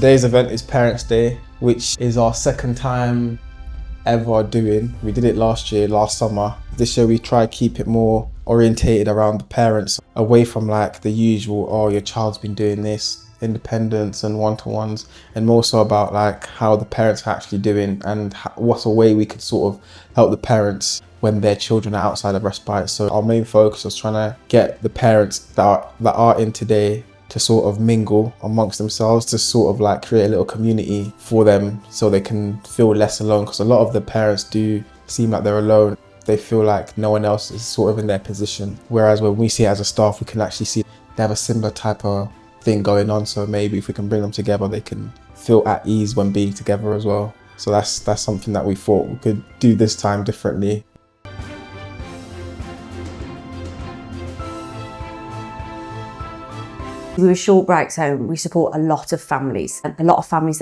Today's event is Parents' Day, which is our second time ever doing. We did it last summer. This year we try to keep it more orientated around the parents, away from like the usual, oh, your child's been doing this, independence and one-to-ones, and more so about like how the parents are actually doing and what's a way we could sort of help the parents when their children are outside of respite. So our main focus was trying to get the parents that are in today to sort of mingle amongst themselves, to sort of like create a little community for them so they can feel less alone, because a lot of the parents do seem like they're alone. They feel like no one else is sort of in their position, whereas when we see it as a staff, we can actually see they have a similar type of thing going on. So maybe if we can bring them together, they can feel at ease when being together as well. So that's something that we thought we could do this time differently. With Stourbridge House, we support a lot of families that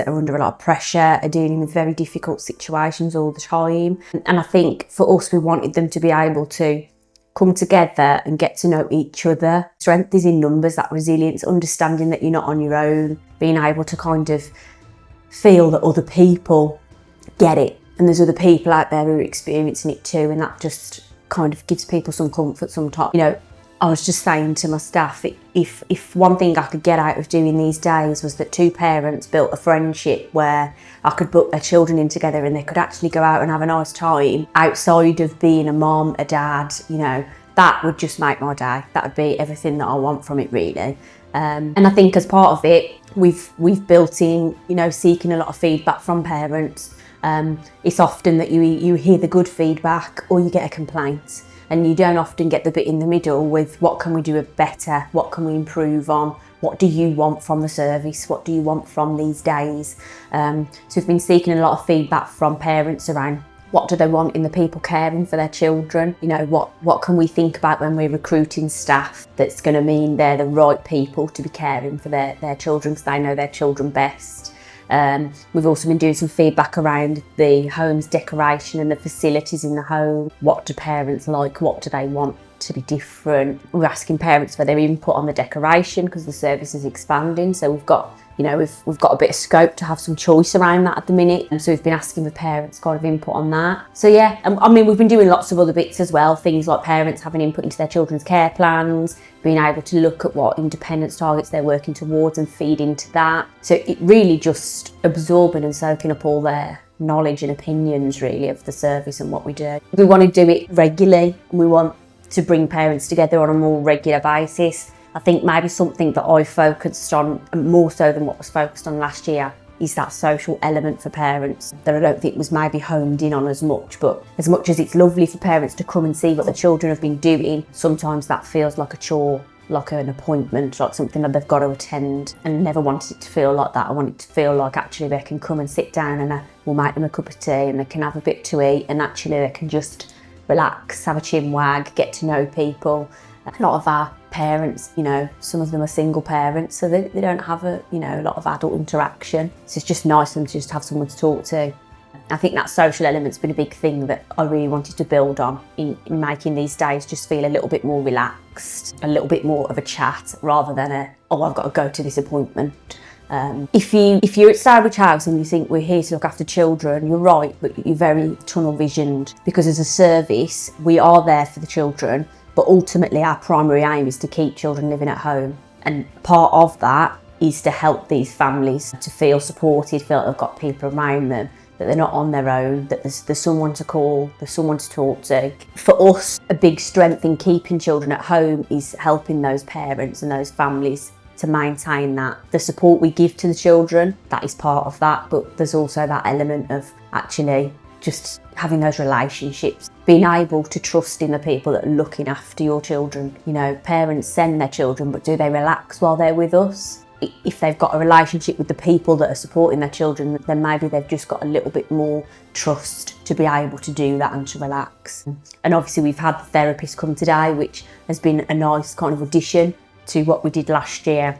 are under a lot of pressure, are dealing with very difficult situations all the time. And I think for us, we wanted them to be able to come together and get to know each other. Strength is in numbers, that resilience, understanding that you're not on your own, being able to kind of feel that other people get it and there's other people out there who are experiencing it too, and that just kind of gives people some comfort sometimes. You know, I was just saying to my staff, if one thing I could get out of doing these days was that two parents built a friendship where I could book their children in together and they could actually go out and have a nice time outside of being a mom, a dad, you know, that would just make my day. That would be everything that I want from it, really. And I think as part of it, we've built in, you know, seeking a lot of feedback from parents. It's often that you hear the good feedback or you get a complaint. And you don't often get the bit in the middle with what can we do better, what can we improve on, what do you want from the service, what do you want from these days. So we've been seeking a lot of feedback from parents around what do they want in the people caring for their children. You know, what can we think about when we're recruiting staff that's going to mean they're the right people to be caring for their children, because they know their children best. We've also been doing some feedback around the home's decoration and the facilities in the home. What do parents like? What do they want to be different? We're asking parents for their input on the decoration because the service is expanding. So we've got, you know, we've got a bit of scope to have some choice around that at the minute. And so we've been asking the parents kind of input on that. So yeah, I mean, we've been doing lots of other bits as well. Things like parents having input into their children's care plans, being able to look at what independence targets they're working towards and feed into that. So it really just absorbing and soaking up all their knowledge and opinions really of the service and what we do. We want to do it regularly, and we want to bring parents together on a more regular basis. I think maybe something that I focused on more so than what was focused on last year is that social element for parents that I don't think was maybe honed in on as much. But as much as it's lovely for parents to come and see what the children have been doing, sometimes that feels like a chore, like an appointment, like something that they've got to attend, and I never wanted it to feel like that. I want it to feel like actually they can come and sit down and we'll make them a cup of tea and they can have a bit to eat, and actually they can just relax, have a chin wag, get to know people. A lot of our parents, you know, some of them are single parents, so they don't have a lot of adult interaction. So it's just nice for them to just have someone to talk to. I think that social element's been a big thing that I really wanted to build on in making these days just feel a little bit more relaxed, a little bit more of a chat rather than I've got to go to this appointment. If you're at Stourbridge House and you think we're here to look after children, you're right, but you're very tunnel visioned, because as a service, we are there for the children, but ultimately our primary aim is to keep children living at home. And part of that is to help these families to feel supported, feel like they've got people around them, that they're not on their own, that there's someone to call, there's someone to talk to. For us, a big strength in keeping children at home is helping those parents and those families to maintain that. The support we give to the children, that is part of that, but there's also that element of actually just having those relationships, being able to trust in the people that are looking after your children. You know, parents send their children, but do they relax while they're with us? If they've got a relationship with the people that are supporting their children, then maybe they've just got a little bit more trust to be able to do that and to relax. And obviously we've had the therapist come today, which has been a nice kind of addition to what we did last year.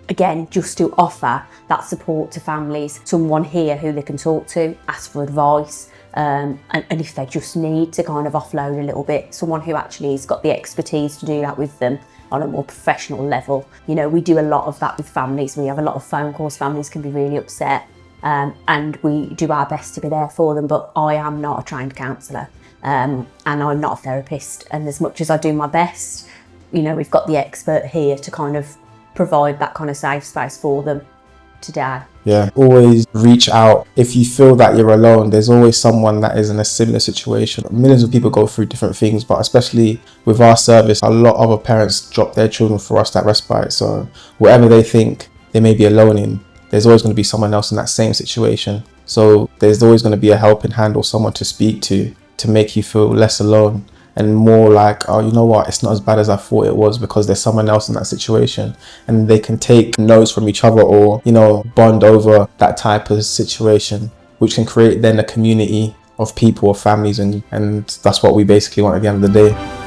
Again, just to offer that support to families, someone here who they can talk to, ask for advice, and if they just need to kind of offload a little bit, someone who actually has got the expertise to do that with them. on a more professional level. You know, we do a lot of that with families. We have a lot of phone calls. Families can be really upset, and we do our best to be there for them. But I am not a trained counsellor, and I'm not a therapist. And as much as I do my best, you know, we've got the expert here to kind of provide that kind of safe space for them today. Yeah, always reach out. If you feel that you're alone, there's always someone that is in a similar situation. Millions of people go through different things, but especially with our service, a lot of other parents drop their children for us that respite. So whatever they think they may be alone in, there's always going to be someone else in that same situation. So there's always going to be a helping hand or someone to speak to make you feel less alone and more like, oh, you know what, it's not as bad as I thought it was, because there's someone else in that situation and they can take notes from each other, or, you know, bond over that type of situation, which can create then a community of people or families, and that's what we basically want at the end of the day.